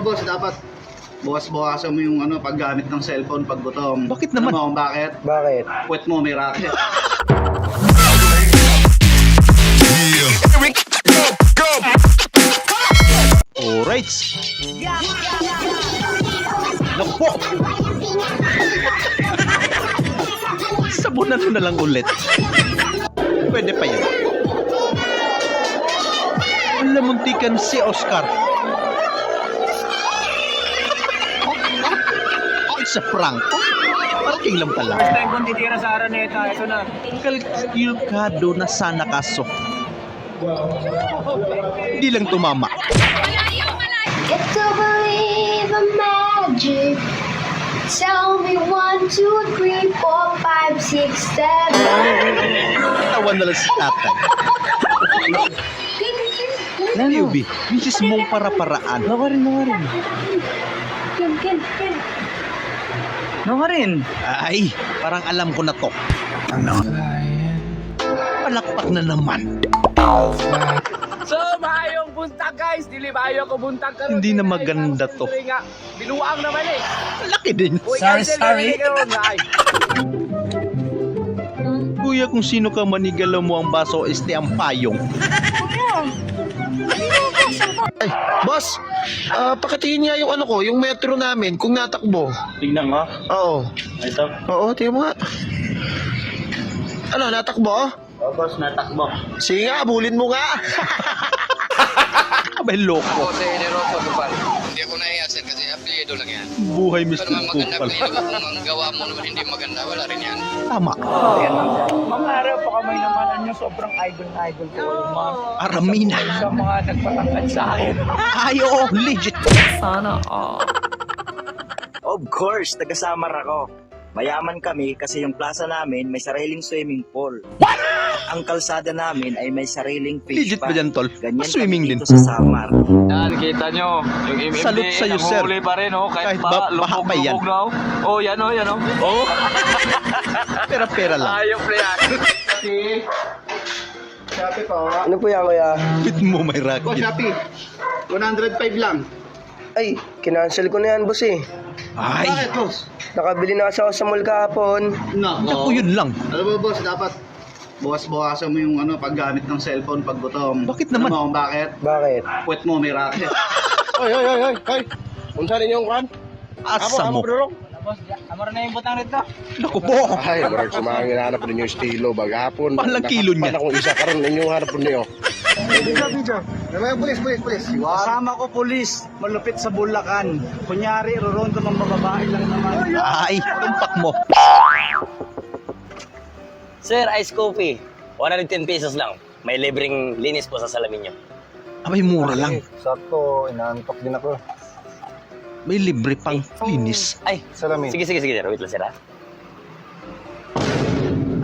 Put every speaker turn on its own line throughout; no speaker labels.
Boss, dapat bukas-bukasan mo yung paggamit ng cellphone pag gutom.
Bakit naman?
Alam mo kung bakit?
Bakit?
Puwet mo may racket.
Alright. Naku po. Sabunan mo na lang ulit. Pwede pa yan. Alam, muntikan si Oscar. Sa prank. Parking lang pala.
First time kong titira sa Araneta, ito na.
Kalkado na sana kaso. Hindi lang tumama.
Get to believe in magic. Tell me 1, 2, 3, 4, 5, 6, 7.
Tawa na lang si tatay. Newbie, misis mong para-paraan.
Nawa rin. Nawa rin.
Ay, parang alam ko na to. Palakpak na naman.
So, maayong buntag guys. Dili maayo ko buntag karon.
Hindi na maganda to.
Biluang naman eh.
Laki din.
Sorry.
Kuya, kung sino ka manigalaw mo ang baso, este ang payong.
Ay, boss, pakitingin niya yung yung metro namin, kung natakbo.
Tingnan nga.
Oo.
Ito.
Oo, tingnan mo nga. Ano, natakbo?
Boss, natakbo.
Sige nga, abulin mo nga.
Abay, loko.
Ako sa Eneropo, Kupal. Hindi ako nahiya, sir, kasi apelyido lang yan.
Buhay
Pero
Mr.
naman maganda
Kupal.
apelyido kung ang gawa mo naman hindi maganda, wala rin yan.
Tama.
Mga araw pa kamay naman nyo, sobrang idol ko. Mga
Aramina.
sa mga nagpatangkad sa akin.
Ay, oo, legit.
Of course, taga-Samar ako. Mayaman kami kasi yung plaza namin may sariling swimming pool. What? Ang kalsada namin ay may sariling fish
Legit ba
pond.
dyan, tol?
Ganyan
Swimming
kami
din.
dito sa Samar.
Yan, kita nyo. Yung MMDA,
Salute sa'yo, sir.
nanguhuli pa rin, oh.
Kahit
Kahit
baha
lubog
pa yan.
na, oh. Oh, yan, oh. Oh.
Pera-pera lang.
Ayop na yan.
Shopee po.
Ano po yan, kuya?
Bit mo may
Boss,
racket.
Shopee. 105 lang.
Ay, kinancel ko na yan, boss eh.
Ay,
Bakit, boss?
Nakabili na kasi ako sa mall kahapon.
naku, yun lang.
Alam mo, boss, dapat bukas-bukasan mo yung paggamit ng cellphone pag gutom.
Bakit naman?
Alam mo kung bakit?
Bakit?
Puwet mo may racket.
Hoy. Unsa ninyo yung kan?
Asa mo.
Amor na yung butang nito.
Naku po.
Ay, marag sumangin hinahanap ninyo yung estilo bagapon.
Palang kilo niya.
Akong isa karon ninyo hanap niyo.
Pulis.
Kasama ko pulis, malupit sa Bulacan. Kunyari, roron ko ng bababae lang naman.
Ay, tumpak mo.
Sir, ice coffee. 110 pesos lang. May libreng linis po sa salamin nyo.
Abay, mura lang.
Sakto, inaantok din ako.
May libre pang linis.
Ay,
Salamin.
sige, sir. Wait lang, sir, ha?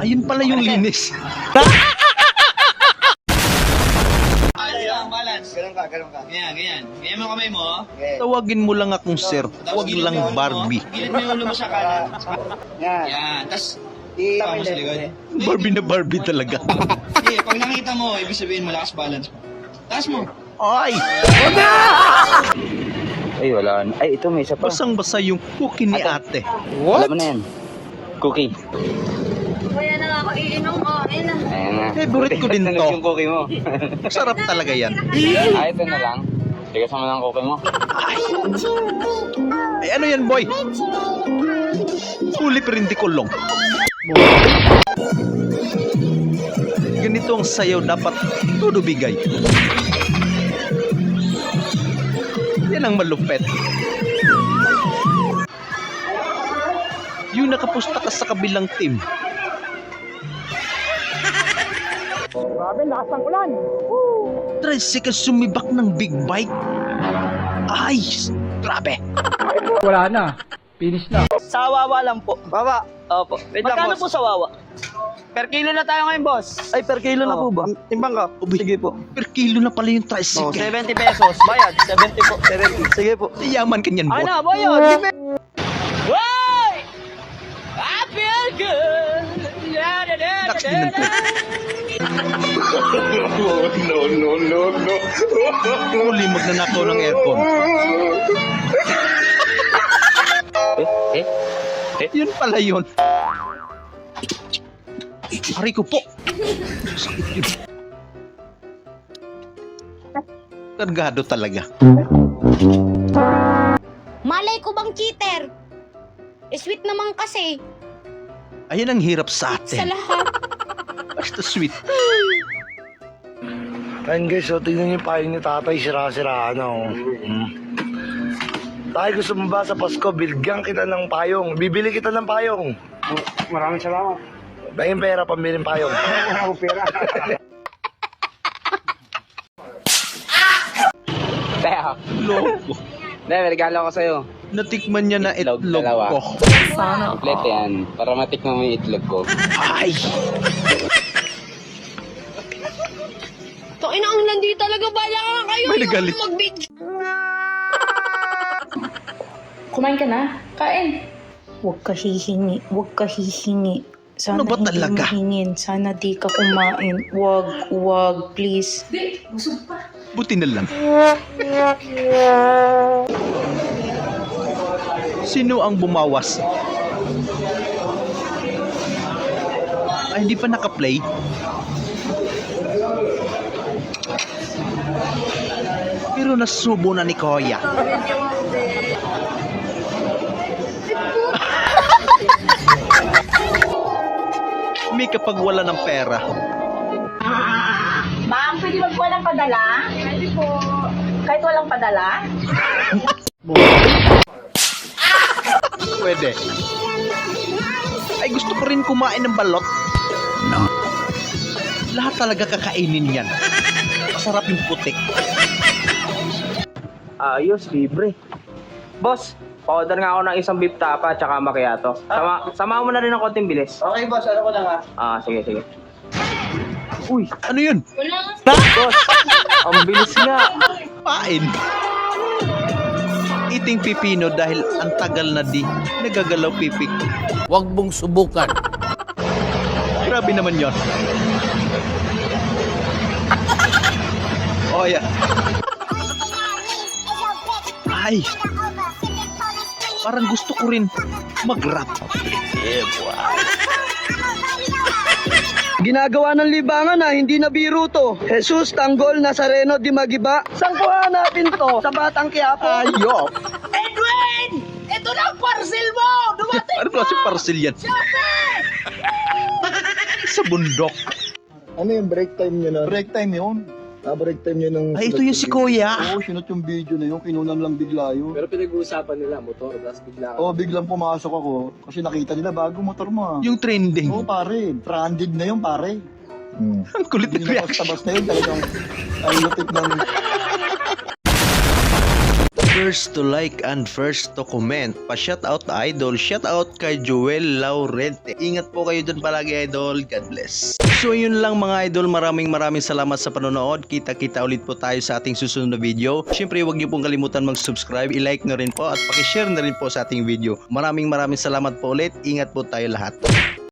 Ayun pala yung linis.
Ganun ka. Ganyan. Ganyan mo kamay mo.
Tawagin mo lang akong sir. Huwag lang Barbie.
Gilid mo yung ulo mo sa kanan. Yan. Tapos, tama mo sa likod.
Barbie na Barbie talaga.
Sige, pag nakita mo, ibig sabihin malakas balance mo. Taas mo.
Ay,
Ay, wala. Ay, ito may isa pa.
basang-basa yung cookie ni ate.
Alam mo na yan. Cookie.
Kaya na nga ako iinom ko. Ayun na.
Ayan na.
Favorite ko din to.
Yung cookie mo.
Sarap talaga yan.
Ay, ito na lang. Tigas naman ang cookie mo.
Ay, ano yan, boy? Huli pa rin di kulong. Ganito ang sayaw dapat todo bigay. Yan ang malupet. Yung nakapusta ka sa kabilang team.
Grabe, lakas ng ulan.
Tricycle sumibak ng big bike. Ay, grabe.
Wala na. Finish na.
Sa Wawa lang po.
Baba.
Opo. Magkano po sa Wawa?
Per kilo na tayo ngayon, boss.
Ay, per kilo na po ba?
Timbang ka.
Sige po. Per kilo na pala yung tricycle.
70 pesos. Bayad. 70 po. 70. Sige po.
Yaman kanyan, boy.
Ano, bayad. Why? I feel good.
Lakas din ng trip.
No.
Huli magnanakaw ng aircon. Yun pala yun. Aray ko po. Sakit yun. Kargado talaga.
Malay ko bang cheater? Sweet naman kasi.
Ayan ang hirap sa
Sa
atin.
lahat.
Basta sweet.
Ayun guys, so tingnan niyo yung payo ni tatay, sira-sira na oh. Tay, gusto mo ba sa Pasko, bilgyan kita ng payong. Bibili kita ng payong.
Maraming salamat.
Dahil pera, pambiling payong.
Wala akong pera.
Teo,
Loko.
may regalo ko sa'yo.
Natikman niya na itlog
dalawa.
ko.
Kompleto yan, para matikman mo yung itlog ko.
Ay!
Ina ang landi talaga. Bala ka kayo.
May nagalit.
Mag-video.
Kumain ka na? Kain. Huwag ka hihingi. Huwag ka hihingi. Sana
Ano ba
hindi
talaga?
mahingin. Sana di ka kumain. Huwag, please.
Buti na lang. Sino ang bumawas? Ay, hindi pa naka-play. Pero nasubo na ni Koya. May kapag wala ng pera.
Ma'am, pwede magkuha ng padala? Pwede po. Kahit walang padala?
Pwede. Ay, gusto ko rin kumain ng balot. No. Lahat talaga kakainin yan. Masarap yung putik.
Ayos, libre. Boss, pa-order nga ako ng isang beef tapa at saka macchiato. Sama mo na rin ng konting bilis.
Okay boss, ano ko na nga?
Sige, sige.
Uy, ano yun?
Boss, ang bilis nga.
Pain. Eating pipino dahil ang tagal na di nagagalaw pipik.
Huwag mong subukan.
Grabe naman yon. Oh, yeah. Ay. Parang gusto ko rin mag-rap.
Ginagawa ng libangan hindi na biro to. Jesus, Tanggol, Nazareno, di magiba. Saan ko hanapin to? Sa Batang Quiapo?
Ayok.
Edwin! Ito na ang parcel mo! Dumating
Ano klase parcel yan? Sa bundok.
Ano yung break time niya na? Break time yun. Break time niya ng...
Ay, ito yung si Kuya.
Oo, sinot yung video na yun. Kinunan lang bigla yun.
Pero pinag-uusapan nila, motor, tapos bigla
Oo, biglang pumasok ako. Kasi nakita nila bago motor mo.
Yung trending.
Oo, pare. Branded na yun, pare.
Ang kulit ng
Hindi na
reaction.
tabas na yun. Talagang ay lupit ng...
First to like and first to comment. Pa-shout out idol. Shout out kay Joel Laurente. Ingat po kayo dun palagi idol. God bless. So yun lang mga idol. Maraming salamat sa panonood. Kita-kita ulit po tayo sa ating susunod na video. Siyempre huwag niyo pong kalimutan mag-subscribe. I-like na rin po at pakishare na rin po sa ating video. Maraming salamat po ulit. Ingat po tayo lahat.